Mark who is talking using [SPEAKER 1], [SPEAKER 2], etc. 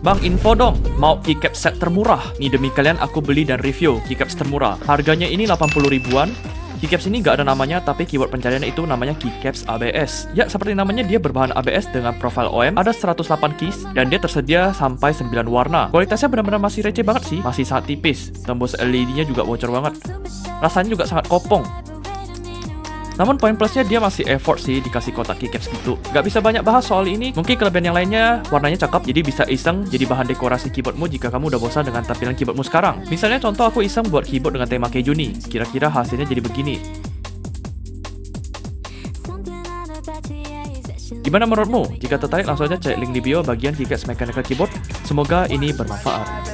[SPEAKER 1] Bang, info dong, mau keycaps set termurah? Nih demi kalian aku beli dan review keycaps termurah. Harganya ini 80 ribuan. Keycaps ini nggak ada namanya, tapi keyword pencarian itu namanya keycaps ABS. Ya, seperti namanya dia berbahan ABS dengan profil OM, ada 108 keys, dan dia tersedia sampai 9 warna. Kualitasnya benar-benar masih receh banget sih, masih sangat tipis. Tembus LED-nya juga bocor banget. Rasanya juga sangat kopong. Namun poin plusnya dia masih effort sih dikasih kotak keycaps gitu. Gak bisa banyak bahas soal ini. Mungkin kelebihan yang lainnya warnanya cakep, jadi bisa iseng jadi bahan dekorasi keyboardmu jika kamu udah bosan dengan tampilan keyboardmu sekarang. Misalnya contoh aku iseng buat keyboard dengan tema keju nih. Kira-kira hasilnya jadi begini. Gimana menurutmu? Jika tertarik langsung aja cek link di bio bagian keycaps mechanical keyboard. Semoga ini bermanfaat.